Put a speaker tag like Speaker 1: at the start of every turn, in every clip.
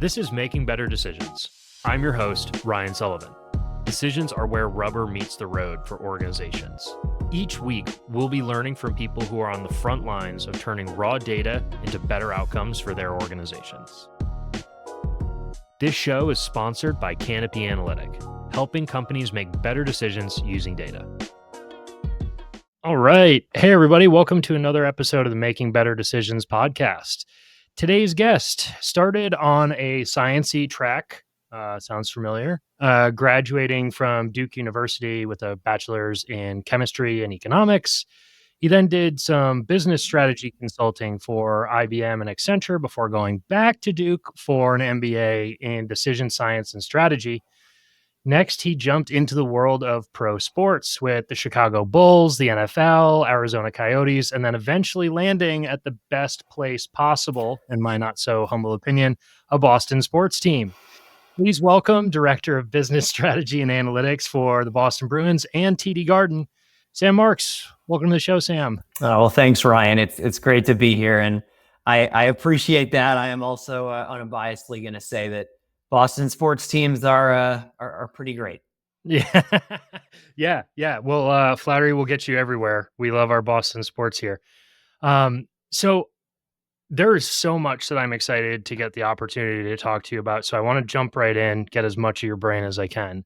Speaker 1: This is Making Better Decisions. I'm your host, Ryan Sullivan. Decisions are where rubber meets the road for organizations. Each week, we'll be learning from people who are on the front lines of turning raw data into better outcomes for their organizations. This show is sponsored by Canopy Analytic, helping companies make better decisions using data. All right. Hey, everybody. Welcome to another episode of the Making Better Decisions podcast. Today's guest started on a science-y track. Sounds familiar. Graduating from Duke University with a bachelor's in chemistry and economics. He then did some business strategy consulting for IBM and Accenture before going back to Duke for an MBA in decision science and strategy. Next, he jumped into the world of pro sports with the Chicago Bulls, the NFL, Arizona Coyotes, and then eventually landing at the best place possible, in my not so humble opinion, a Boston sports team. Please welcome Director of Business Strategy and Analytics for the Boston Bruins and TD Garden, Sam Marks. Welcome to the show, Sam.
Speaker 2: Oh, well, thanks, Ryan. It's great to be here, and I appreciate that. I am also unbiasedly going to say that Boston sports teams are pretty great.
Speaker 1: Yeah. Well, flattery will get you everywhere. We love our Boston sports here. So there is so much that I'm excited to get the opportunity to talk to you about. So I want to jump right in, get as much of your brain as I can.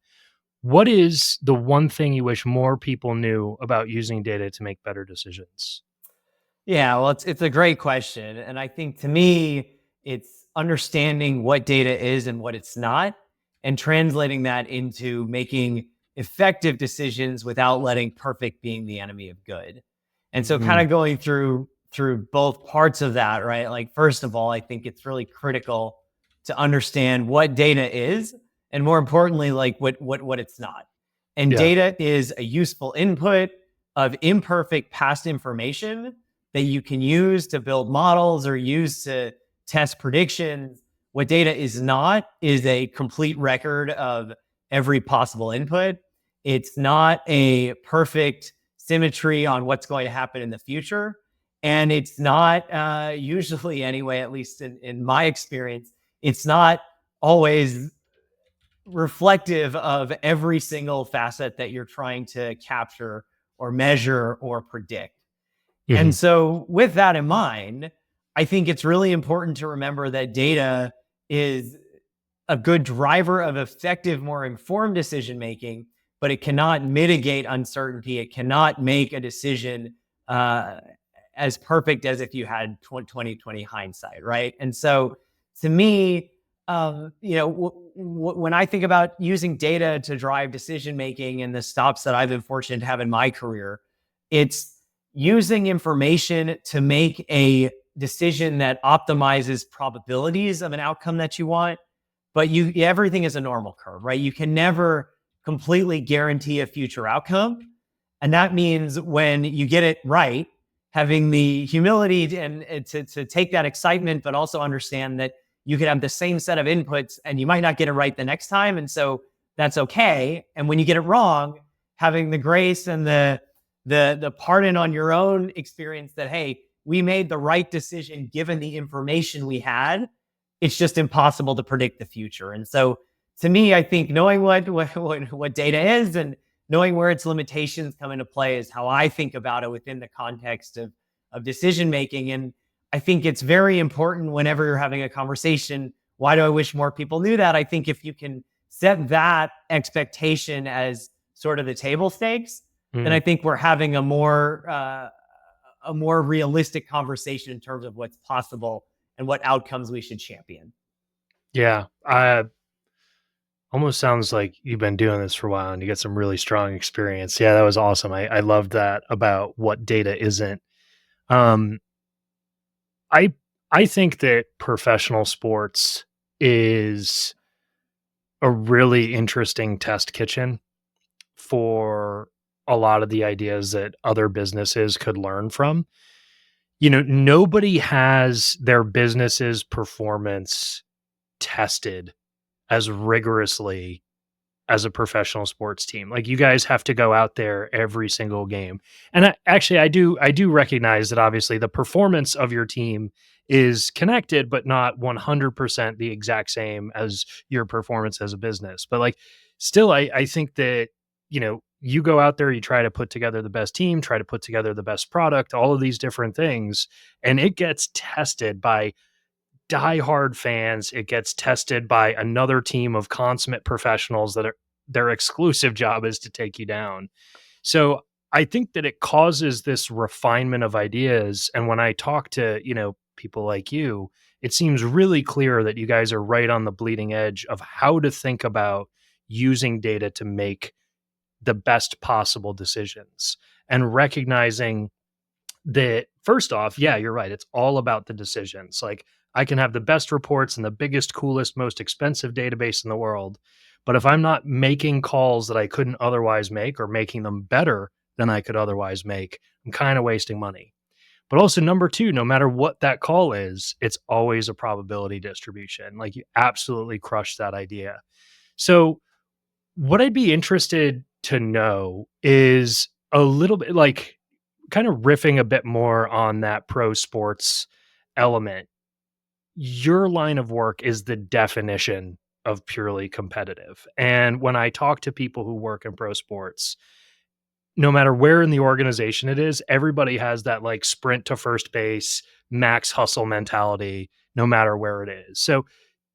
Speaker 1: What is the one thing you wish more people knew about using data to make better decisions?
Speaker 2: Yeah, well, it's a great question. And I think to me, it's understanding what data is and what it's not, and translating that into making effective decisions without letting perfect being the enemy of good. And so kind of going through both parts of that, right? Like, first of all, I think it's really critical to understand what data is, and more importantly, like what it's not. And data is a useful input of imperfect past information that you can use to build models or use to test predictions. What data is not is a complete record of every possible input. It's not a perfect symmetry on what's going to happen in the future. And it's not, usually anyway, at least in my experience, it's not always reflective of every single facet that you're trying to capture or measure or predict. Mm-hmm. And so with that in mind, I think it's really important to remember that data is a good driver of effective, more informed decision-making, but it cannot mitigate uncertainty. It cannot make a decision as perfect as if you had 20/20 hindsight, right? And so to me, when I think about using data to drive decision-making and the stops that I've been fortunate to have in my career, it's using information to make a decision that optimizes probabilities of an outcome that you want, but everything is a normal curve, right? You can never completely guarantee a future outcome. And that means when you get it right, having the humility and to take that excitement, but also understand that you could have the same set of inputs and you might not get it right the next time. And so that's okay. And when you get it wrong, having the grace and the pardon on your own experience that, hey, we made the right decision given the information we had. It's just impossible to predict the future. And so to me, I think knowing what data is and knowing where its limitations come into play is how I think about it within the context of decision making. And I think it's very important whenever you're having a conversation. Why do I wish more people knew that? I think if you can set that expectation as sort of the table stakes, then I think we're having a more realistic conversation in terms of what's possible and what outcomes we should champion.
Speaker 1: Yeah. Almost sounds like you've been doing this for a while and you get some really strong experience. Yeah, that was awesome. I loved that about what data isn't. I think that professional sports is a really interesting test kitchen for a lot of the ideas that other businesses could learn from. You know, nobody has their business's performance tested as rigorously as a professional sports team. Like, you guys have to go out there every single game. And I do recognize that obviously the performance of your team is connected, but not 100% the exact same as your performance as a business. But like, still, I think that, you go out there, you try to put together the best team, try to put together the best product, all of these different things, and it gets tested by diehard fans. It gets tested by another team of consummate professionals that are their exclusive job is to take you down. So I think that it causes this refinement of ideas. And when I talk to, people like you, it seems really clear that you guys are right on the bleeding edge of how to think about using data to make the best possible decisions and recognizing that first off, yeah, you're right. It's all about the decisions. Like I can have the best reports and the biggest, coolest, most expensive database in the world. But if I'm not making calls that I couldn't otherwise make or making them better than I could otherwise make, I'm kind of wasting money. But also, number two, no matter what that call is, it's always a probability distribution. Like you absolutely crushed that idea. So, what I'd be interested to know is a little bit like kind of riffing a bit more on that pro sports element. Your line of work is the definition of purely competitive. And when I talk to people who work in pro sports, no matter where in the organization it is, everybody has that like sprint to first base, max hustle mentality, no matter where it is. So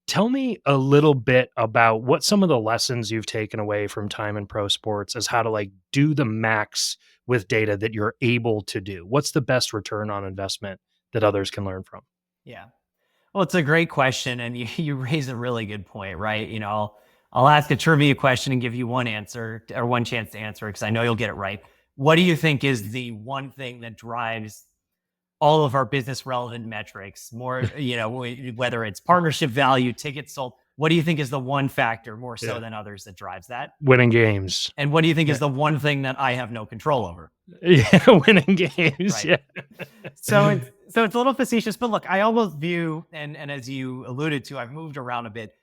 Speaker 1: tell me a little bit about what some of the lessons you've taken away from time in pro sports as how to like do the max with data that you're able to do. What's the best return on investment that others can learn from?
Speaker 2: Yeah. Well, it's a great question, and you raise a really good point, right? I'll ask a trivia question and give you one answer or one chance to answer because I know you'll get it right. What do you think is the one thing that drives all of our business relevant metrics more, whether it's partnership value, tickets sold? What do you think is the one factor more so
Speaker 1: Yeah.
Speaker 2: than others that drives that?
Speaker 1: Winning games.
Speaker 2: And what do you think
Speaker 1: Yeah.
Speaker 2: is the one thing that I have no control over?
Speaker 1: Yeah, winning games.
Speaker 2: Right.
Speaker 1: Yeah.
Speaker 2: So it's a little facetious, but look, I almost view, and as you alluded to, I've moved around a bit.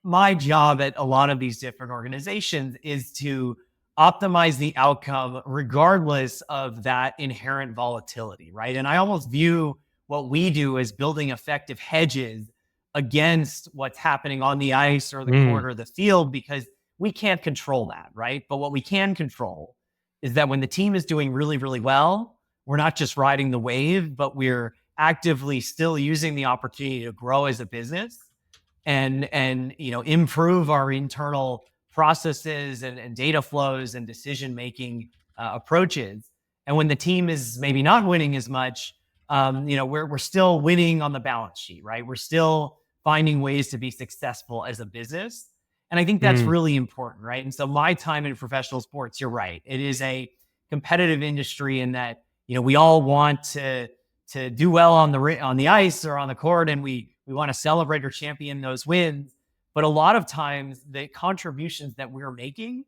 Speaker 2: My job at a lot of these different organizations is to optimize the outcome regardless of that inherent volatility, right? And I almost view what we do as building effective hedges against what's happening on the ice or the
Speaker 1: Mm,
Speaker 2: court or the field because we can't control that, right? But what we can control is that when the team is doing really, really well, we're not just riding the wave, but we're actively still using the opportunity to grow as a business and improve our internal processes and data flows and decision making approaches. And when the team is maybe not winning as much, we're still winning on the balance sheet, right? We're still finding ways to be successful as a business. And I think that's
Speaker 1: mm,
Speaker 2: really important, right? And so my time in professional sports, you're right. It is a competitive industry in that, we all want to do well on the ice or on the court, and we want to celebrate or champion those wins. But a lot of times, the contributions that we're making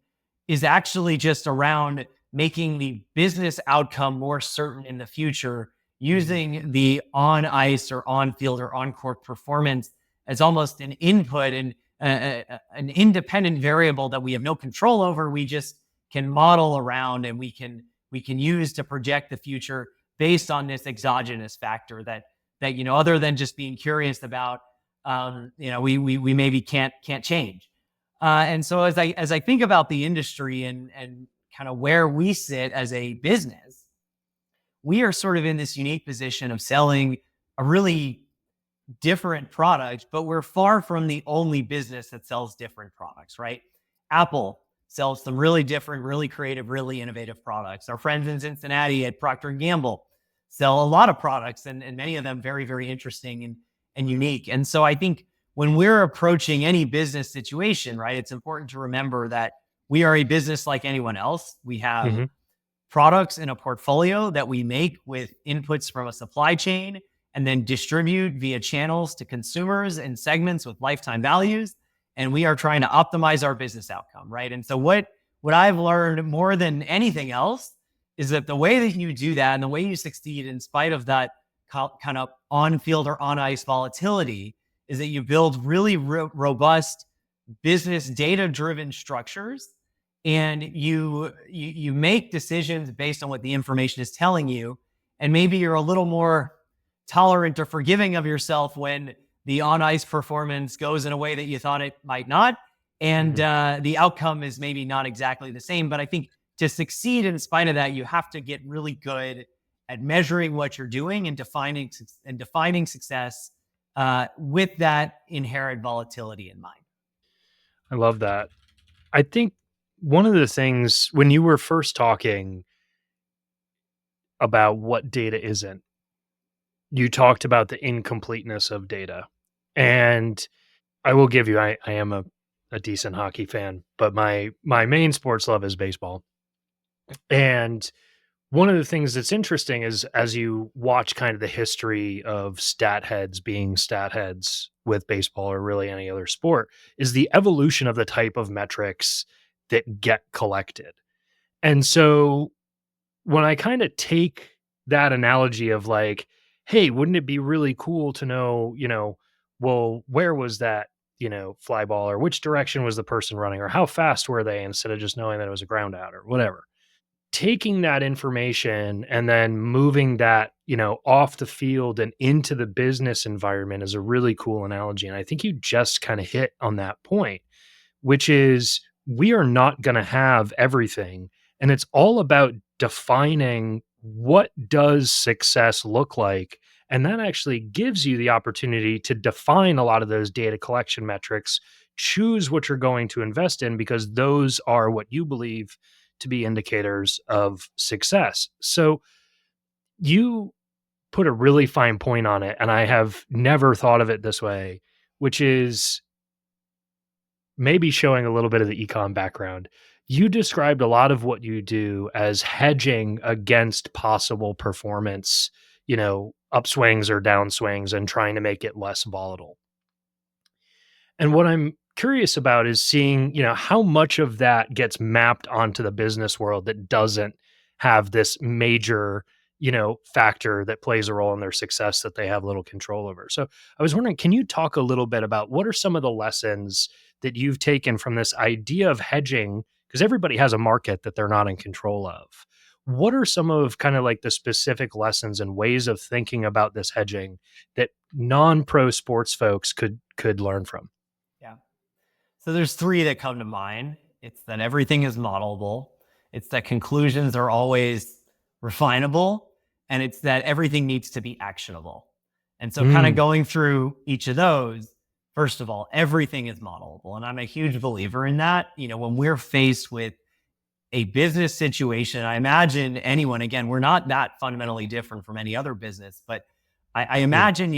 Speaker 2: is actually just around making the business outcome more certain in the future, using the on ice or on field or on court performance as almost an input and an independent variable that we have no control over. We just can model around, and we can use to project the future based on this exogenous factor that other than just being curious about, we maybe can't change. And so as I think about the industry and kind of where we sit as a business, we are sort of in this unique position of selling a really different product, but we're far from the only business that sells different products, right? Apple sells some really different, really creative, really innovative products. Our friends in Cincinnati at Procter & Gamble sell a lot of products, and many of them very, very interesting and unique. And so I think when we're approaching any business situation, right, it's important to remember that we are a business like anyone else. We have
Speaker 1: mhm,
Speaker 2: products in a portfolio that we make with inputs from a supply chain and then distribute via channels to consumers and segments with lifetime values. And we are trying to optimize our business outcome, right? And so what I've learned more than anything else is that the way that you do that and the way you succeed in spite of that kind of on field or on ice volatility is that you build really robust business data driven structures, and you make decisions based on what the information is telling you. And maybe you're a little more tolerant or forgiving of yourself when the on ice performance goes in a way that you thought it might not. And the outcome is maybe not exactly the same. But I think to succeed in spite of that, you have to get really good at measuring what you're doing and defining success with that inherent volatility in mind.
Speaker 1: I love that. I think one of the things when you were first talking about what data isn't, you talked about the incompleteness of data. And I will give you, I am a decent hockey fan, but my main sports love is baseball. And one of the things that's interesting is as you watch kind of the history of stat heads being stat heads with baseball or really any other sport, is the evolution of the type of metrics that get collected. And so when I kind of take that analogy of like, hey, wouldn't it be really cool to know, well, where was that, fly ball, or which direction was the person running, or how fast were they, instead of just knowing that it was a ground out or whatever. Taking that information and then moving that, off the field and into the business environment is a really cool analogy. And I think you just kind of hit on that point, which is we are not going to have everything. And it's all about defining what does success look like. And that actually gives you the opportunity to define a lot of those data collection metrics, choose what you're going to invest in, because those are what you believe to be indicators of success. So you put a really fine point on it. And I have never thought of it this way, which is maybe showing a little bit of the econ background. You described a lot of what you do as hedging against possible performance, upswings or downswings, and trying to make it less volatile. And what I'm curious about is seeing, how much of that gets mapped onto the business world that doesn't have this major, factor that plays a role in their success that they have little control over. So I was wondering, can you talk a little bit about what are some of the lessons that you've taken from this idea of hedging? Because everybody has a market that they're not in control of. What are some of kind of like the specific lessons and ways of thinking about this hedging that non-pro sports folks could learn from?
Speaker 2: Yeah. So there's three that come to mind. It's that everything is modelable. It's that conclusions are always refinable. And it's that everything needs to be actionable. And so kind of going through each of those, first of all, everything is modelable. And I'm a huge believer in that. When we're faced with a business situation, I imagine anyone, again, we're not that fundamentally different from any other business, but I imagine,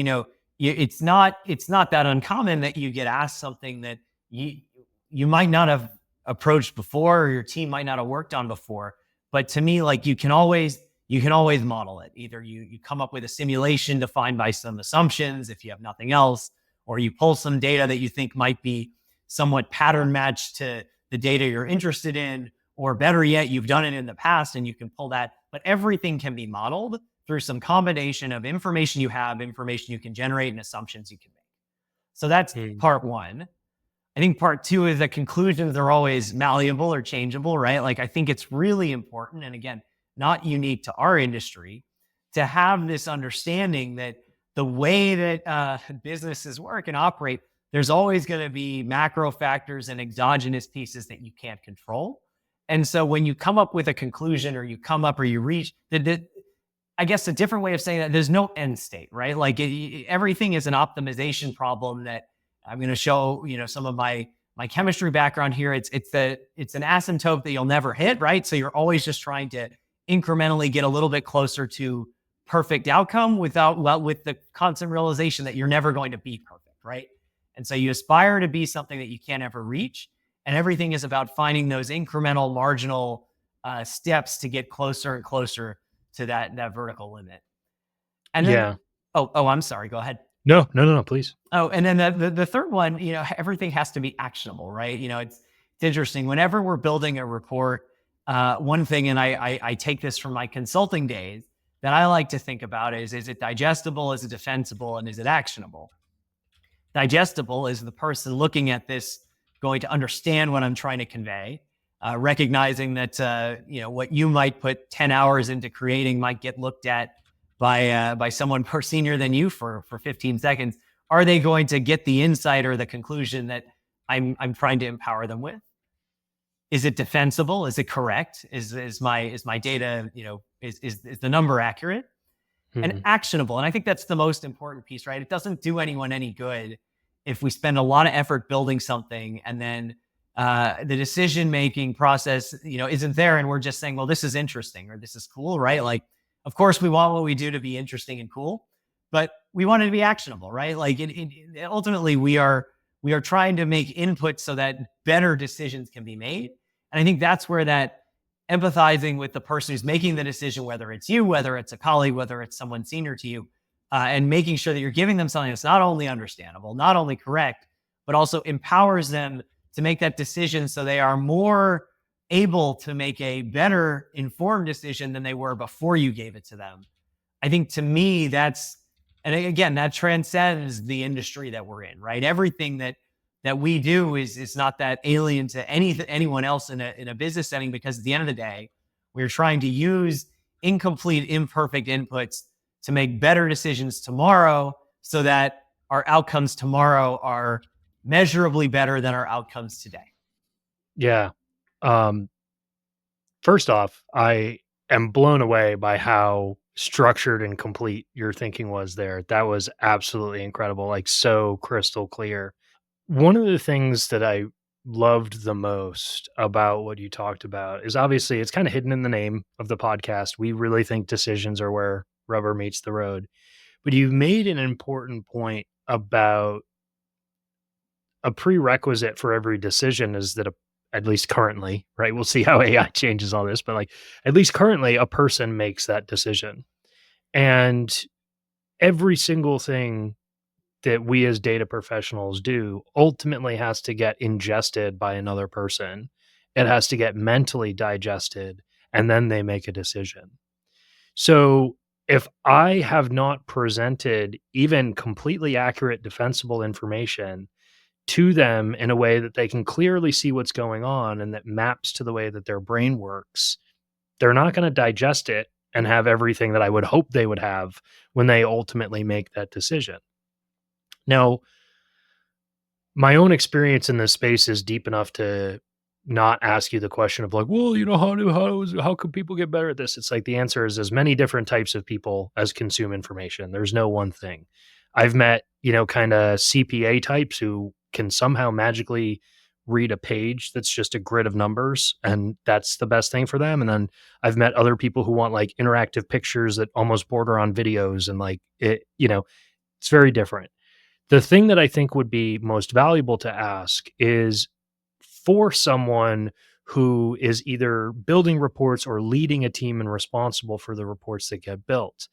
Speaker 2: it's not that uncommon that you get asked something that you might not have approached before, or your team might not have worked on before. But to me, like you can always model it. Either you come up with a simulation defined by some assumptions if you have nothing else, or you pull some data that you think might be somewhat pattern matched to the data you're interested in, or better yet, you've done it in the past and you can pull that. But everything can be modeled through some combination of information you have, information you can generate, and assumptions you can make. So that's part one. I think part two is that conclusions are always malleable or changeable, right? Like I think it's really important, and again, not unique to our industry, to have this understanding that the way that businesses work and operate, there's always going to be macro factors and exogenous pieces that you can't control. And so when you come up with a conclusion, or you reach, I guess a different way of saying that, there's no end state, right? Like everything is an optimization problem that I'm going to show, some of my chemistry background here. It's an asymptote that you'll never hit, right? So you're always just trying to incrementally get a little bit closer to perfect outcome with the constant realization that you're never going to be perfect, right? And so you aspire to be something that you can't ever reach. And everything is about finding those incremental, marginal steps to get closer and closer to that vertical limit. And then, I'm sorry, go ahead.
Speaker 1: No, please.
Speaker 2: Oh, and then the third one, everything has to be actionable, right? It's interesting. Whenever we're building a report, one thing, and I take this from my consulting days, that I like to think about is it digestible, is it defensible, and is it actionable? Digestible is the person looking at this going to understand what I'm trying to convey, recognizing that, what you might put 10 hours into creating might get looked at by someone more senior than you for 15 seconds, are they going to get the insight or the conclusion that I'm trying to empower them with? Is it defensible? Is it correct? Is my data, is the number accurate and
Speaker 1: Mhm.
Speaker 2: actionable? And I think that's the most important piece, right? It doesn't do anyone any good if we spend a lot of effort building something and then the decision making process, isn't there, and we're just saying, well, this is interesting or this is cool, right? Like, of course, we want what we do to be interesting and cool, but we want it to be actionable, right? Like, ultimately, we are trying to make input so that better decisions can be made. And I think that's where that empathizing with the person who's making the decision, whether it's you, whether it's a colleague, whether it's someone senior to you, and making sure that you're giving them something that's not only understandable, not only correct, but also empowers them to make that decision so they are more able to make a better informed decision than they were before you gave it to them. I think to me, and again, that transcends the industry that we're in, right? Everything that we do is not that alien to anyone else in a business setting, because at the end of the day, we're trying to use incomplete, imperfect inputs to make better decisions tomorrow so that our outcomes tomorrow are measurably better than our outcomes today.
Speaker 1: Yeah. Um, First off, I am blown away by how structured and complete your thinking was there. That was absolutely incredible, like so crystal clear. One of the things that I loved the most about what you talked about is obviously it's kind of hidden in the name of the podcast. We really think decisions are where rubber meets the road. But you made an important point about a prerequisite for every decision is that at least currently, right? We'll see how AI changes all this, but like at least currently, a person makes that decision. And every single thing that we as data professionals do ultimately has to get ingested by another person. It has to get mentally digested, and then they make a decision. So if I have not presented even completely accurate, defensible information to them in a way that they can clearly see what's going on and that maps to the way that their brain works, they're not going to digest it and have everything that I would hope they would have when they ultimately make that decision. Now, my own experience in this space is deep enough to not ask you the question of like, well, how could people get better at this? It's like the answer is as many different types of people as consume information. There's no one thing. I've met, kind of CPA types who can somehow magically read a page that's just a grid of numbers and that's the best thing for them. And then I've met other people who want like interactive pictures that almost border on videos and like it's very different. The thing that I think would be most valuable to ask is for someone who is either building reports or leading a team and responsible for the reports that get built,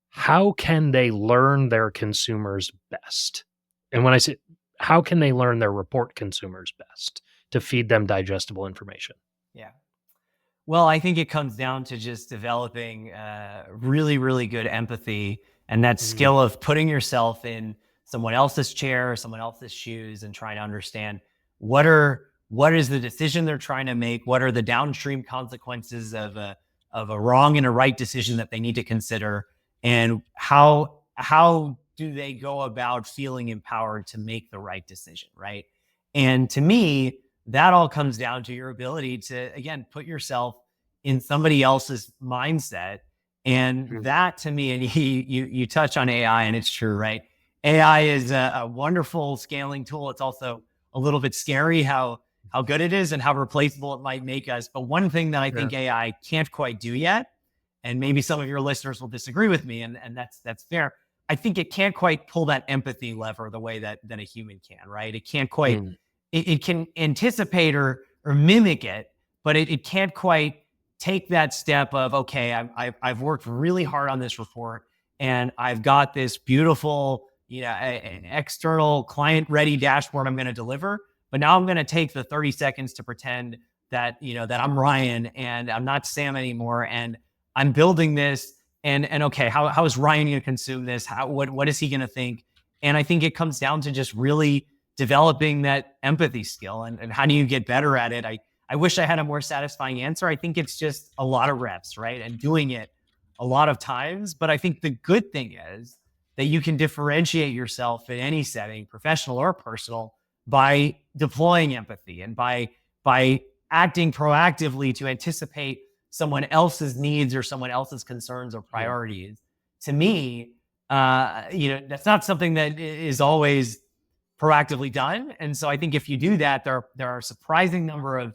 Speaker 1: how can they learn their consumers best? And when I say how can they learn their report consumers best to feed them digestible information?
Speaker 2: Yeah. Well, I think it comes down to just developing really, really good empathy and that
Speaker 1: Mhm.
Speaker 2: skill of putting yourself in someone else's chair, someone else's shoes, and trying to understand what is the decision they're trying to make, what are the downstream consequences of a wrong and a right decision that they need to consider, and how do they go about feeling empowered to make the right decision, right? And to me, that all comes down to your ability to, again, put yourself in somebody else's mindset. And
Speaker 1: Mhm.
Speaker 2: that to me, and you touch on AI, and it's true, right? AI is a wonderful scaling tool. It's also a little bit scary how good it is and how replaceable it might make us. But one thing that I
Speaker 1: Yeah.
Speaker 2: think AI can't quite do yet, and maybe some of your listeners will disagree with me, and that's fair. I think it can't quite pull that empathy lever the way that a human can, right? It can't quite,
Speaker 1: Mm.
Speaker 2: it can anticipate or mimic it, but it can't quite take that step of, okay, I've worked really hard on this report and I've got this beautiful, an external client ready dashboard I'm going to deliver. But now I'm going to take the 30 seconds to pretend that, that I'm Ryan and I'm not Sam anymore. And I'm building this and okay, how is Ryan going to consume this? What is he going to think? And I think it comes down to just really developing that empathy skill and how do you get better at it? I wish I had a more satisfying answer. I think it's just a lot of reps, right? And doing it a lot of times. But I think the good thing is that you can differentiate yourself in any setting, professional or personal, by deploying empathy and by acting proactively to anticipate someone else's needs or someone else's concerns or priorities. To me, that's not something that is always proactively done. And so I think if you do that, there are a surprising number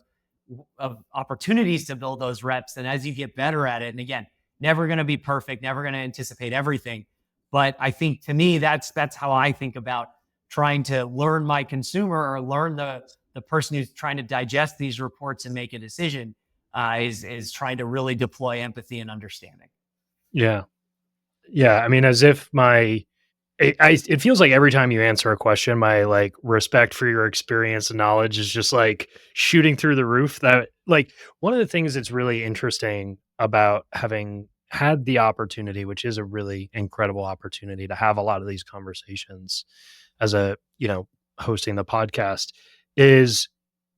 Speaker 2: of opportunities to build those reps. And as you get better at it, and again, never going to be perfect, never going to anticipate everything. But I think to me, that's how I think about trying to learn my consumer or learn the person who's trying to digest these reports and make a decision, is trying to really deploy empathy and understanding.
Speaker 1: Yeah. Yeah. I mean, as if it feels like every time you answer a question, my like respect for your experience and knowledge is just like shooting through the roof. That like one of the things that's really interesting about having had the opportunity, which is a really incredible opportunity to have a lot of these conversations as hosting the podcast, is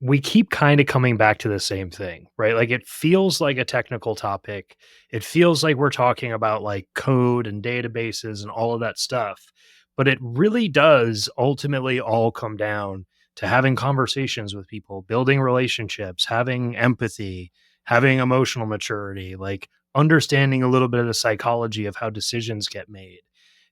Speaker 1: we keep kind of coming back to the same thing, right? Like it feels like a technical topic. It feels like we're talking about like code and databases and all of that stuff. But it really does ultimately all come down to having conversations with people, building relationships, having empathy, having emotional maturity, like understanding a little bit of the psychology of how decisions get made.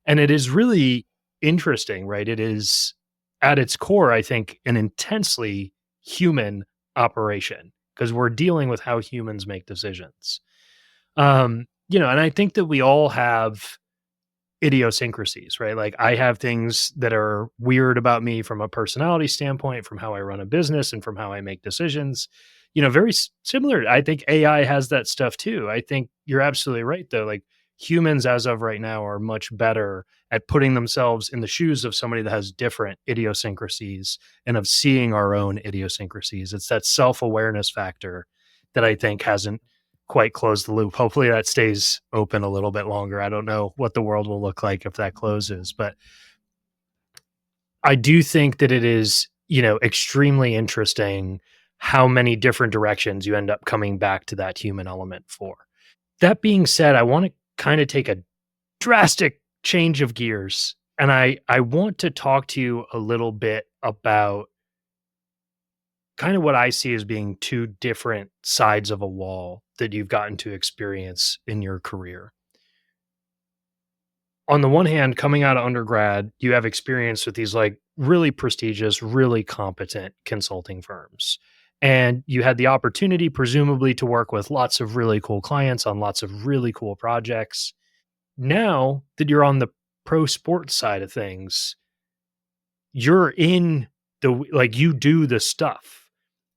Speaker 1: And it is really interesting, right? It is at its core, I think, an intensely human operation because we're dealing with how humans make decisions. And I think that we all have idiosyncrasies, right? Like I have things that are weird about me from a personality standpoint, from how I run a business and from how I make decisions. Very similar. I think AI has that stuff too. I think you're absolutely right though. Like humans as of right now are much better at putting themselves in the shoes of somebody that has different idiosyncrasies and of seeing our own idiosyncrasies. It's that self-awareness factor that I think hasn't quite closed the loop. Hopefully that stays open a little bit longer. I don't know what the world will look like if that closes, but I do think that it is, extremely interesting how many different directions you end up coming back to that human element for. That being said, I want to kind of take a drastic change of gears, and I want to talk to you a little bit about kind of what I see as being two different sides of a wall that you've gotten to experience in your career. On the one hand, coming out of undergrad, you have experience with these like really prestigious, really competent consulting firms. And you had the opportunity, presumably, to work with lots of really cool clients on lots of really cool projects. Now that you're on the pro sports side of things, you're in you do the stuff.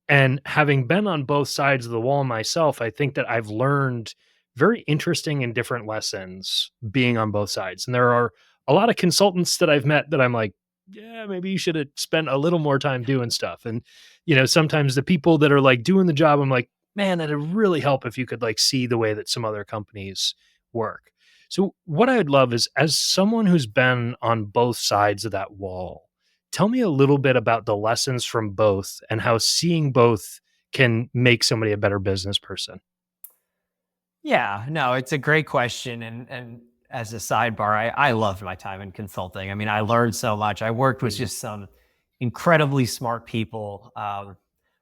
Speaker 1: And having been on both sides of the wall myself, I think that I've learned very interesting and different lessons being on both sides. And there are a lot of consultants that I've met that I'm like, yeah, maybe you should have spent a little more time doing stuff. And, sometimes the people that are like doing the job, I'm like, man, that'd really help if you could like see the way that some other companies work. So what I would love is, as someone who's been on both sides of that wall, tell me a little bit about the lessons from both and how seeing both can make somebody a better business person.
Speaker 2: Yeah, no, it's a great question. And as a sidebar, I loved my time in consulting. I mean, I learned so much. I worked with just some incredibly smart people,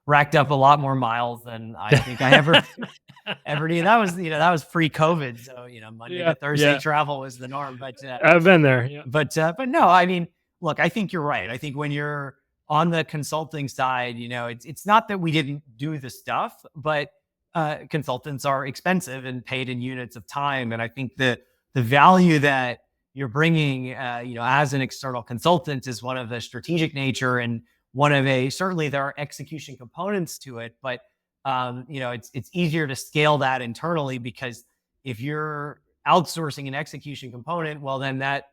Speaker 2: racked up a lot more miles than I think I ever did. That was pre-COVID. So, Monday to Thursday travel was the norm, but
Speaker 1: I've been there. Yeah.
Speaker 2: But no, I mean, look, I think you're right. I think when you're on the consulting side, it's not that we didn't do the stuff, but consultants are expensive and paid in units of time. And I think the value that you're bringing, as an external consultant is one of the strategic nature and certainly there are execution components to it, but it's easier to scale that internally because if you're outsourcing an execution component, well, then that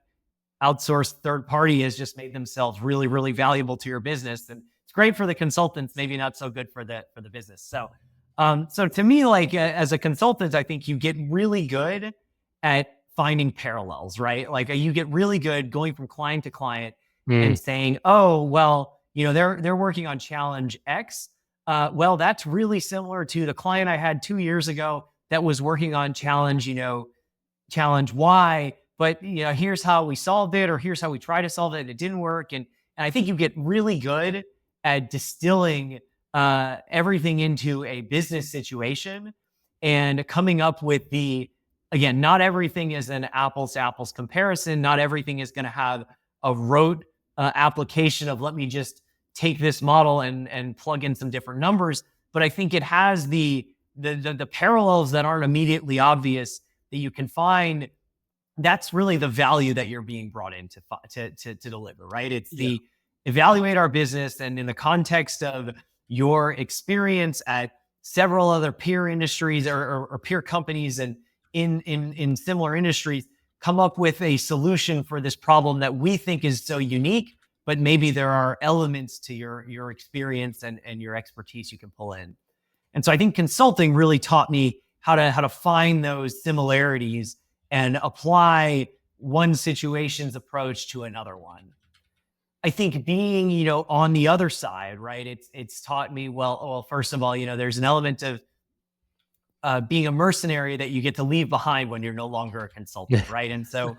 Speaker 2: outsourced third party has just made themselves really, really valuable to your business. And it's great for the consultants, maybe not so good for the business. So to me, like as a consultant, I think you get really good at finding parallels, right? Like you get really good going from client to client and saying, oh, well, they're working on challenge X. Well, that's really similar to the client I had 2 years ago that was working on challenge, challenge why, but here's how we solved it, or here's how we try to solve it and it didn't work. And I think you get really good at distilling everything into a business situation and coming up with again, not everything is an apples to apples comparison. Not everything is going to have a rote application of, let me just take this model and plug in some different numbers. But I think it has the parallels that aren't immediately obvious that you can find. That's really the value that you're being brought in to deliver, right? It's the evaluate our business, and in the context of your experience at several other peer industries or peer companies and in similar industries, come up with a solution for this problem that we think is so unique, but maybe there are elements to your experience and your expertise you can pull in. And so I think consulting really taught me how to find those similarities and apply one situation's approach to another one. I think being, on the other side, right? It's taught me, well, first of all, there's an element of being a mercenary that you get to leave behind when you're no longer a consultant, right? And so,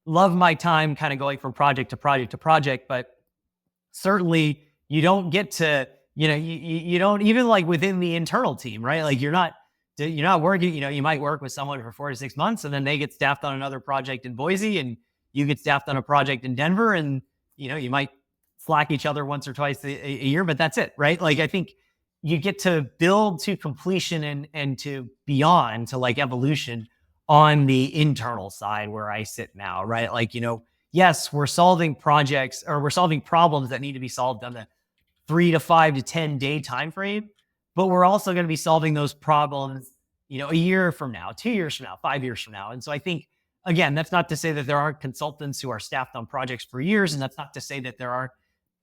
Speaker 2: love my time kind of going from project to project to project, but certainly you don't get to, you don't even like within the internal team, right? Like you're not working, you might work with someone for 4 to 6 months and then they get staffed on another project in Boise and you get staffed on a project in Denver, and, you might slack each other once or twice a year, but that's it, right? Like, I think you get to build to completion and to beyond, to like evolution on the internal side where I sit now, right? Like, yes, we're solving projects, or we're solving problems that need to be solved on the 3 to 5 to 10 day time frame, but we're also going to be solving those problems, a year from now, 2 years from now, 5 years from now. And so I think, again, that's not to say that there aren't consultants who are staffed on projects for years, and that's not to say that there aren't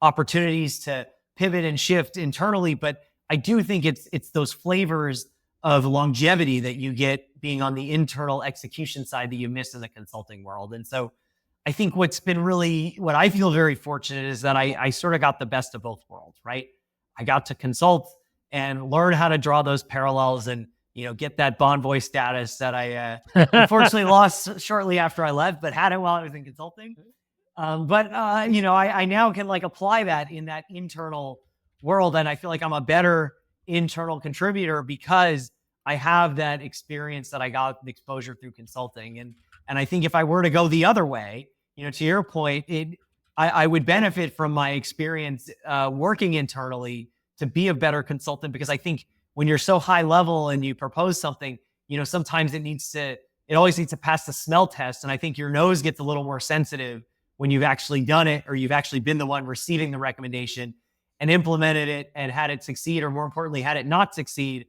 Speaker 2: opportunities to pivot and shift internally, but I do think it's those flavors of longevity that you get being on the internal execution side that you miss in the consulting world. And so I think what I feel very fortunate is that I sort of got the best of both worlds, right? I got to consult and learn how to draw those parallels and, get that Bonvoy status that I unfortunately lost shortly after I left, but had it while I was in consulting. I now can like apply that in that internal world. And I feel like I'm a better internal contributor because I have that experience that I got the exposure through consulting. And I think if I were to go the other way, to your point, I would benefit from my experience working internally to be a better consultant, because I think when you're so high level and you propose something, sometimes it always needs to pass the smell test. And I think your nose gets a little more sensitive when you've actually done it, or you've actually been the one receiving the recommendation and implemented it and had it succeed, or more importantly, had it not succeed.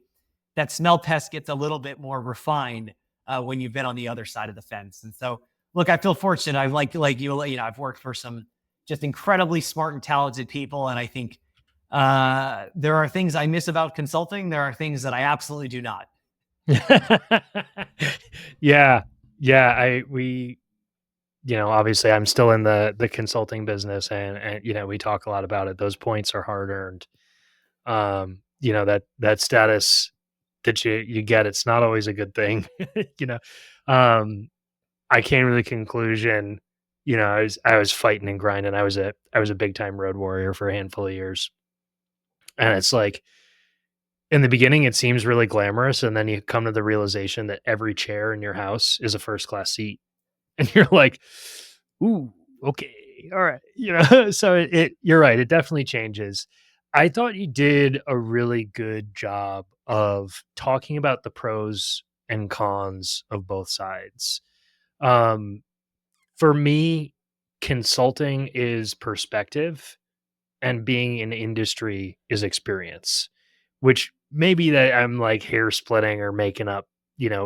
Speaker 2: That smell test gets a little bit more refined when you've been on the other side of the fence. And so, look, I feel fortunate. I've like you, I've worked for some just incredibly smart and talented people. And I think there are things I miss about consulting. There are things that I absolutely do not.
Speaker 1: Yeah. Obviously I'm still in the consulting business, and we talk a lot about it. Those points are hard earned. That status that you get, it's not always a good thing. I came to the conclusion, I was fighting and grinding. I was a big time road warrior for a handful of years. And it's like, in the beginning, it seems really glamorous. And then you come to the realization that every chair in your house is a first class seat. And you're like, ooh, okay. All right. So you're right. It definitely changes. I thought you did a really good job of talking about the pros and cons of both sides. For me, consulting is perspective and being in industry is experience, which maybe that I'm like hair splitting or making up,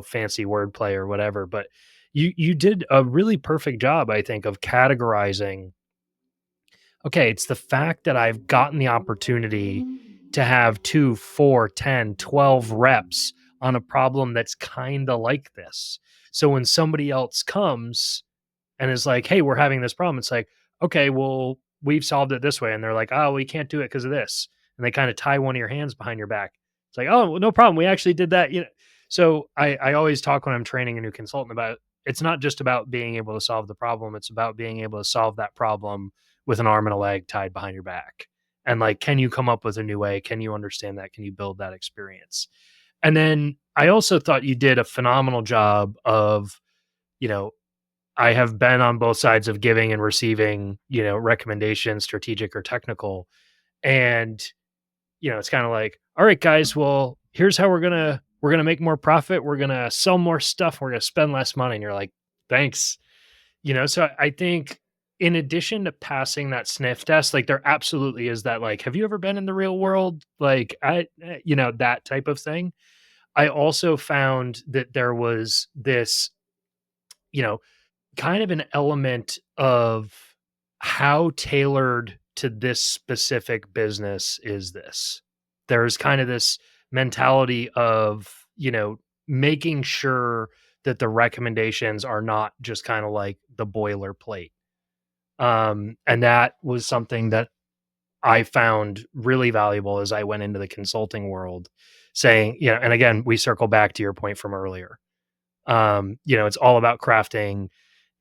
Speaker 1: fancy wordplay or whatever, but you did a really perfect job, I think, of categorizing. Okay, it's the fact that I've gotten the opportunity to have 2, 4, 10, 12 reps on a problem that's kind of like this. So when somebody else comes and is like, hey, we're having this problem, it's like, okay, well, we've solved it this way. And they're like, oh, we can't do it because of this. And they kind of tie one of your hands behind your back. It's like, oh, well, no problem. We actually did that. So I always talk when I'm training a new consultant about it's not just about being able to solve the problem, it's about being able to solve that problem with an arm and a leg tied behind your back. And like, can you come up with a new way? Can you understand that? Can you build that experience? And then I also thought you did a phenomenal job of, you know, I have been on both sides of giving and receiving, recommendations, strategic or technical. And it's kind of like, all right, guys, well, here's how we're gonna make more profit. We're gonna sell more stuff. We're gonna spend less money. And you're like, thanks. So I think in addition to passing that sniff test, like there absolutely is that, like, have you ever been in the real world? Like that type of thing. I also found that there was this, you know, kind of an element of how tailored to this specific business is this. There's kind of this mentality of, making sure that the recommendations are not just kind of like the boilerplate. And that was something that I found really valuable as I went into the consulting world, saying, and again, we circle back to your point from earlier. It's all about crafting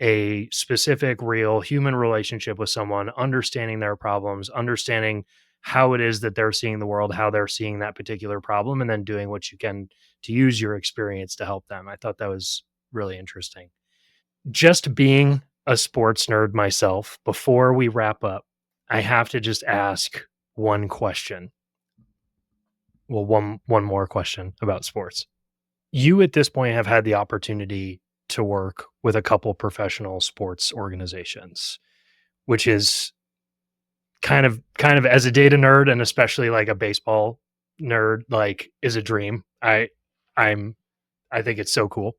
Speaker 1: a specific, real human relationship with someone, understanding their problems, understanding how it is that they're seeing the world, how they're seeing that particular problem, and then doing what you can to use your experience to help them. I thought that was really interesting. Just being a sports nerd myself, before we wrap up, I have to just ask one question. Well, one more question about sports. You at this point have had the opportunity to work with a couple professional sports organizations, which is kind of as a data nerd and especially like a baseball nerd, like is a dream. I'm I think it's so cool.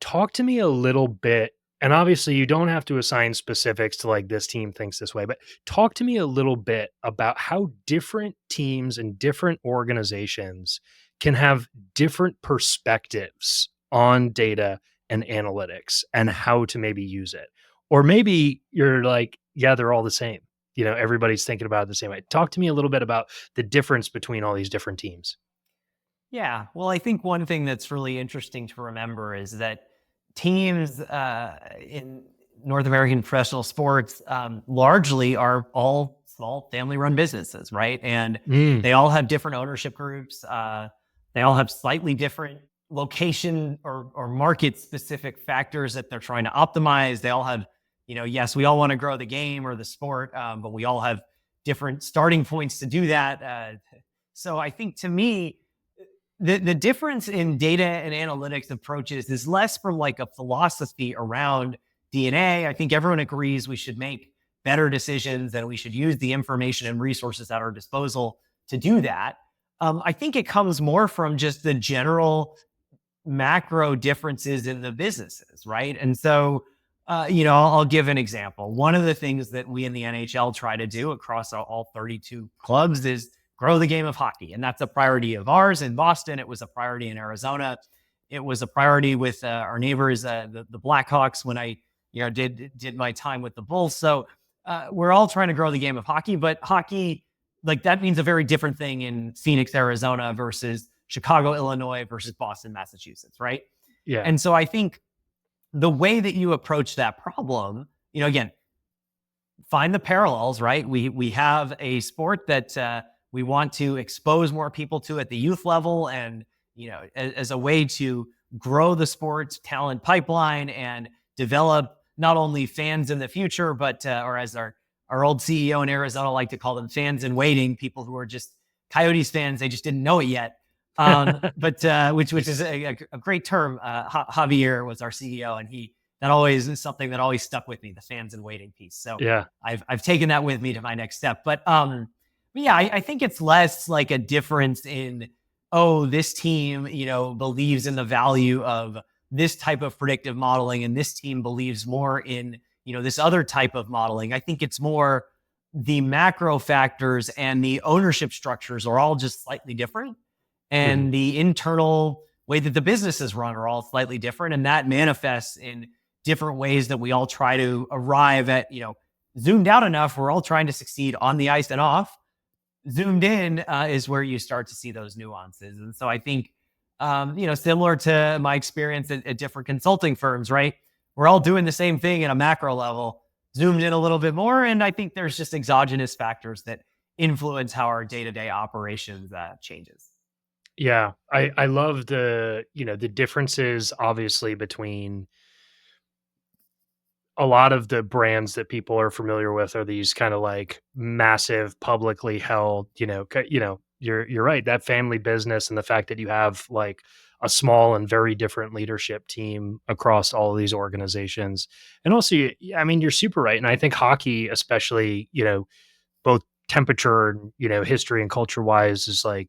Speaker 1: Talk to me a little bit, and obviously you don't have to assign specifics to like this team thinks this way, but talk to me a little bit about how different teams and different organizations can have different perspectives on data and analytics and how to maybe use it. Or maybe you're like, yeah, they're all the same. Everybody's thinking about it the same way. Talk to me a little bit about the difference between all these different teams.
Speaker 2: Yeah. Well, I think one thing that's really interesting to remember is that teams in North American professional sports largely are all small family run businesses, right? And
Speaker 1: Mm,
Speaker 2: they all have different ownership groups. They all have slightly different location or market specific factors that they're trying to optimize. They all have, yes, we all want to grow the game or the sport, but we all have different starting points to do that. So I think to me, the difference in data and analytics approaches is less from like a philosophy around DNA. I think everyone agrees we should make better decisions and we should use the information and resources at our disposal to do that. I think it comes more from just the general macro differences in the businesses, right? And so, I'll give an example. One of the things that we in the NHL try to do across all 32 clubs is grow the game of hockey. And that's a priority of ours in Boston. It was a priority in Arizona. It was a priority with our neighbors, the Blackhawks, when I, did my time with the Bulls. So we're all trying to grow the game of hockey, but hockey, like that means a very different thing in Phoenix, Arizona versus Chicago, Illinois versus Boston, Massachusetts, right?
Speaker 1: yeah.
Speaker 2: And so I think the way that you approach that problem, again, find the parallels, right? We have a sport that we want to expose more people to at the youth level, and as a way to grow the sports talent pipeline and develop not only fans in the future, but or as our old CEO in Arizona like to call them, fans in waiting, people who are just Coyotes fans, they just didn't know it yet. But which is a great term. Javier was our CEO, and that always is something that always stuck with me, the fans in waiting piece. So
Speaker 1: Yeah.
Speaker 2: I've taken that with me to my next step. But yeah, I think it's less like a difference in, oh, this team, believes in the value of this type of predictive modeling, and this team believes more in, this other type of modeling. I think it's more the macro factors and the ownership structures are all just slightly different.
Speaker 1: Mhm.
Speaker 2: And the internal way that the business is run are all slightly different. And that manifests in different ways that we all try to arrive at, zoomed out enough, we're all trying to succeed on the ice and off. Zoomed in is where you start to see those nuances. And so I think similar to my experience at different consulting firms, right? We're all doing the same thing at a macro level, zoomed in a little bit more. And I think there's just exogenous factors that influence how our day-to-day operations changes.
Speaker 1: Yeah, I love the differences obviously between a lot of the brands that people are familiar with are these kind of like massive publicly held, you're right, that family business and the fact that you have like a small and very different leadership team across all of these organizations. And also, I mean, you're super right. And I think hockey, especially, both temperature and, history and culture wise is like,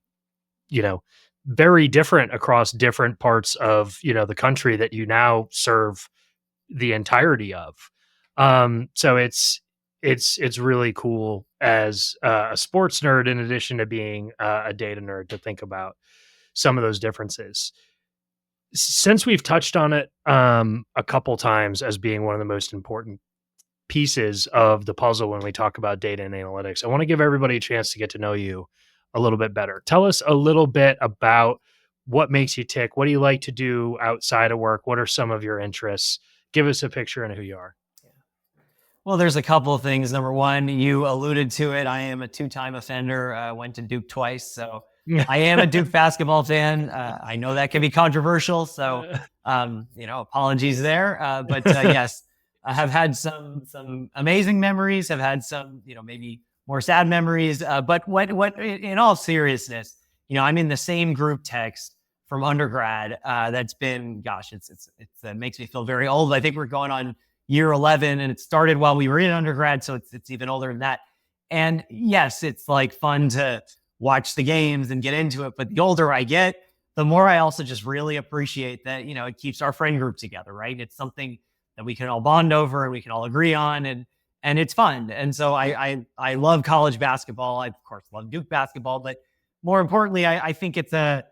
Speaker 1: you know, very different across different parts of, the country that you now serve the entirety of. So it's really cool as a sports nerd, in addition to being a data nerd, to think about some of those differences. Since we've touched on it a couple times as being one of the most important pieces of the puzzle when we talk about data and analytics, I want to give everybody a chance to get to know you a little bit better. Tell us a little bit about what makes you tick. What do you like to do outside of work? What are some of your interests? Give us a picture of who you are.
Speaker 2: Well, there's a couple of things. Number one, you alluded to it. I am a two-time offender. Went to Duke twice, so I am a Duke basketball fan. I know that can be controversial, so apologies there. But yes, I have had some amazing memories. Have had some, maybe more sad memories. But what in all seriousness, I'm in the same group text from undergrad. That's been, gosh, it makes me feel very old. I think we're going on year 11, and it started while we were in undergrad, so it's even older than that. And yes, it's like fun to watch the games and get into it, but the older I get, the more I also just really appreciate that, it keeps our friend group together, right? It's something that we can all bond over and we can all agree on, and it's fun. And so I love college basketball. I of course love Duke basketball, but more importantly, I think it's a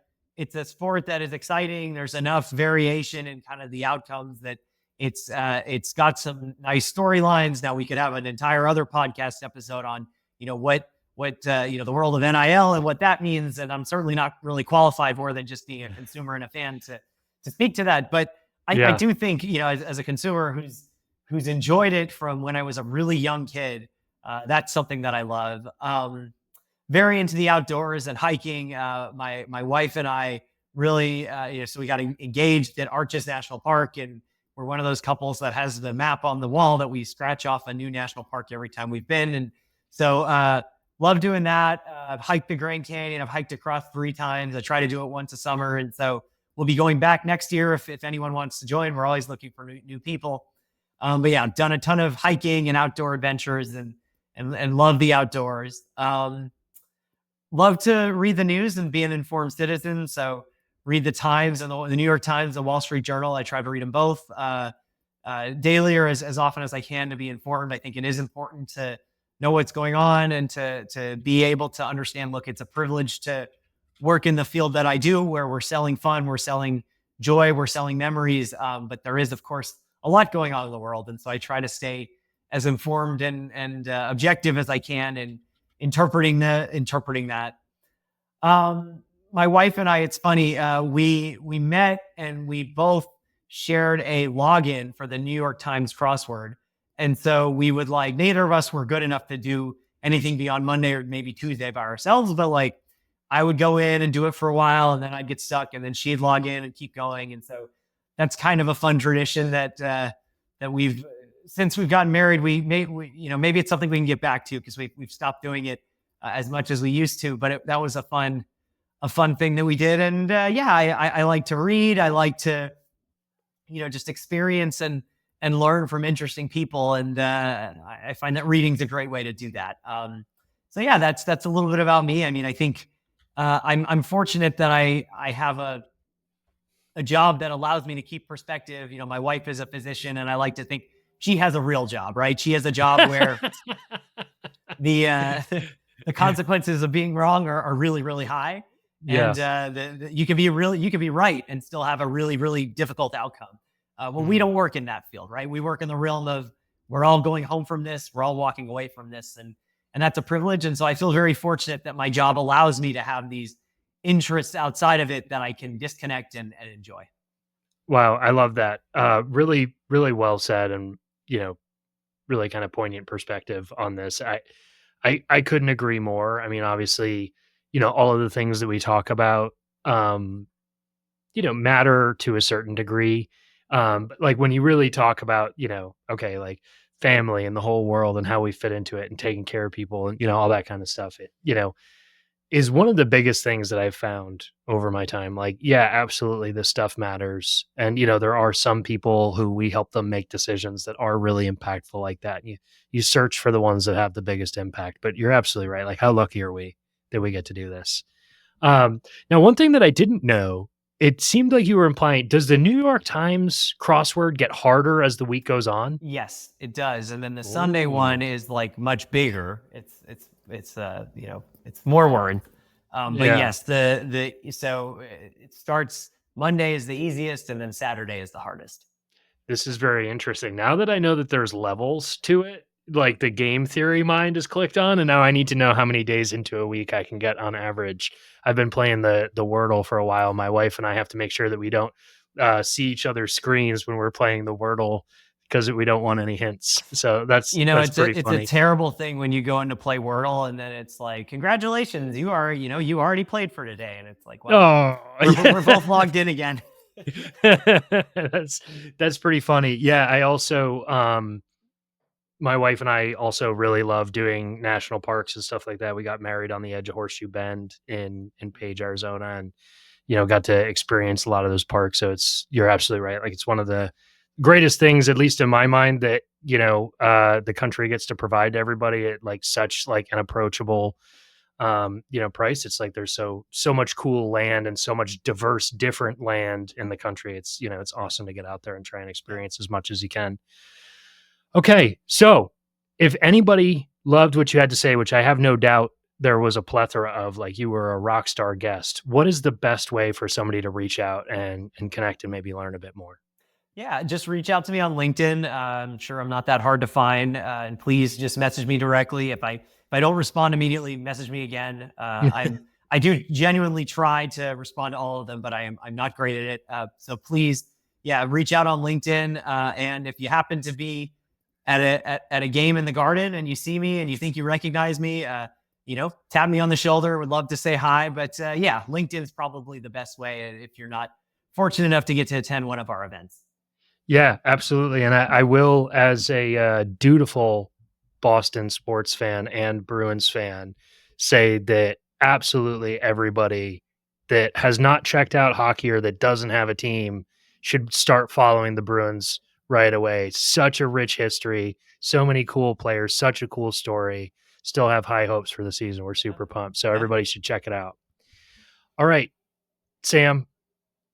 Speaker 2: sport that is exciting. There's enough variation in kind of the outcomes that it's got some nice storylines. Now we could have an entire other podcast episode on, what the world of NIL and what that means. And I'm certainly not really qualified more than just being a consumer and a fan to speak to that. But I do think, as a consumer who's enjoyed it from when I was a really young kid, that's something that I love. Very into the outdoors and hiking. My wife and I really, so we got engaged at Arches National Park, and we're one of those couples that has the map on the wall that we scratch off a new national park every time we've been. And so love doing that. I've hiked the Grand Canyon. I've hiked across 3 times. I try to do it once a summer. And so we'll be going back next year if anyone wants to join. We're always looking for new people. But yeah, I've done a ton of hiking and outdoor adventures and love the outdoors. Love to read the news and be an informed citizen. So read the Times and the New York Times, the Wall Street Journal. I try to read them both daily or as often as I can to be informed. I think it is important to know what's going on and to be able to understand, look, it's a privilege to work in the field that I do, where we're selling fun, we're selling joy, we're selling memories. But there is, of course, a lot going on in the world. And so I try to stay as informed and objective as I can in interpreting that. My wife and I, it's funny, we met and we both shared a login for the New York Times crossword. And so we would neither of us were good enough to do anything beyond Monday or maybe Tuesday by ourselves, but I would go in and do it for a while, and then I'd get stuck, and then she'd log in and keep going. And so that's kind of a fun tradition that since we've gotten married, maybe it's something we can get back to, because we've stopped doing it as much as we used to, but that was a fun thing that we did. And I like to read. I like to, just experience and learn from interesting people. And I find that reading's a great way to do that. So yeah, that's a little bit about me. I mean, I think I'm fortunate that I have a job that allows me to keep perspective. My wife is a physician, and I like to think she has a real job, right? She has a job where the consequences of being wrong are really, really high.
Speaker 1: Yes.
Speaker 2: And you can be right and still have a really, really difficult outcome. We don't work in that field, right? We work in the realm of, we're all going home from this, we're all walking away from this, and that's a privilege. And so I feel very fortunate that my job allows me to have these interests outside of it that I can disconnect and enjoy.
Speaker 1: Wow, I love that. Really, really well said, and really kind of poignant perspective on this. I couldn't agree more. I mean, obviously, all of the things that we talk about, um, matter to a certain degree. But like when you really talk about, okay, like family and the whole world and how we fit into it and taking care of people and, all that kind of stuff, is one of the biggest things that I've found over my time. Like, yeah, absolutely, this stuff matters. And, there are some people who we help them make decisions that are really impactful like that. You search for the ones that have the biggest impact, but you're absolutely right. Like, how lucky are we that we get to do this? Now, one thing that I didn't know, it seemed like you were implying, does the New York Times crossword get harder as the week goes on?
Speaker 2: Yes, it does. And then the Sunday one is like much bigger. It's more word. But
Speaker 1: Yeah.
Speaker 2: yes, so it starts Monday is the easiest, and then Saturday is the hardest.
Speaker 1: This is very interesting. Now that I know that there's levels to it, like the game theory mind is clicked on, and now I need to know how many days into a week I can get on average. I've been playing the Wordle for a while. My wife and I have to make sure that we don't see each other's screens when we're playing the Wordle because we don't want any hints. So that's
Speaker 2: it's
Speaker 1: pretty funny.
Speaker 2: a terrible thing when you go in to play Wordle and then it's like, congratulations, you already played for today, and it's like, well, we're both logged in again.
Speaker 1: That's pretty funny. Yeah, I also my wife and I also really love doing national parks and stuff like that. We got married on the edge of Horseshoe Bend in Page, Arizona, and got to experience a lot of those parks. So you're absolutely right. Like, it's one of the greatest things, at least in my mind, that the country gets to provide to everybody at like such like an approachable price. It's like there's so much cool land and so much diverse different land in the country. It's it's awesome to get out there and try and experience as much as you can. Okay, so if anybody loved what you had to say, which I have no doubt there was a plethora of, like, you were a rock star guest, what is the best way for somebody to reach out and connect and maybe learn a bit more?
Speaker 2: Yeah, just reach out to me on LinkedIn. I'm sure I'm not that hard to find, and please just message me directly. If I don't respond immediately, message me again. I do genuinely try to respond to all of them, but I'm not great at it. So please, reach out on LinkedIn. And if you happen to be at a game in the Garden and you see me and you think you recognize me, tap me on the shoulder. Would love to say hi. But LinkedIn is probably the best way if you're not fortunate enough to get to attend one of our events.
Speaker 1: Yeah, absolutely. And I will, as a dutiful Boston sports fan and Bruins fan, say that absolutely everybody that has not checked out hockey or that doesn't have a team should start following the Bruins right away. Such a rich history, so many cool players, such a cool story. Still have high hopes for the season. We're super pumped. So everybody should check it out. All right, Sam,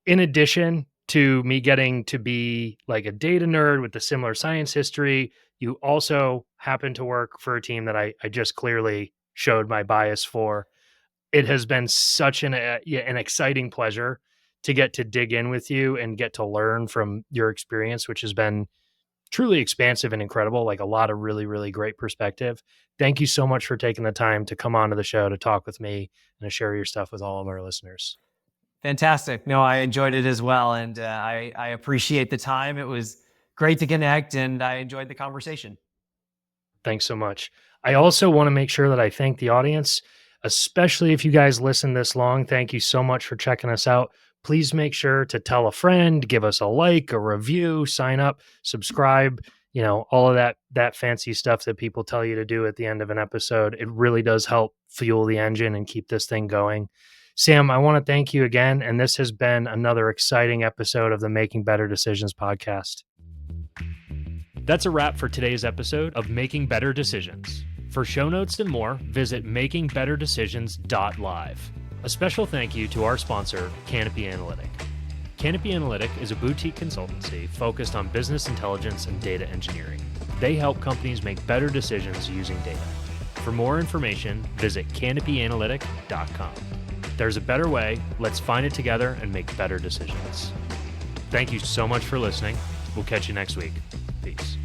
Speaker 1: in addition to me getting to be like a data nerd with a similar science history, you also happen to work for a team that I just clearly showed my bias for. It has been such an exciting pleasure to get to dig in with you and get to learn from your experience, which has been truly expansive and incredible, like a lot of really, really great perspective. Thank you so much for taking the time to come onto the show to talk with me and to share your stuff with all of our listeners.
Speaker 2: Fantastic. No, I enjoyed it as well. And I appreciate the time. It was great to connect and I enjoyed the conversation.
Speaker 1: Thanks so much. I also want to make sure that I thank the audience, especially if you guys listen this long. Thank you so much for checking us out. Please make sure to tell a friend, give us a like, a review, sign up, subscribe, all of that fancy stuff that people tell you to do at the end of an episode. It really does help fuel the engine and keep this thing going. Sam, I want to thank you again. And this has been another exciting episode of the Making Better Decisions podcast. That's a wrap for today's episode of Making Better Decisions. For show notes and more, visit makingbetterdecisions.live. A special thank you to our sponsor, Canopy Analytic. Canopy Analytic is a boutique consultancy focused on business intelligence and data engineering. They help companies make better decisions using data. For more information, visit canopyanalytic.com. There's a better way. Let's find it together and make better decisions. Thank you so much for listening. We'll catch you next week. Peace.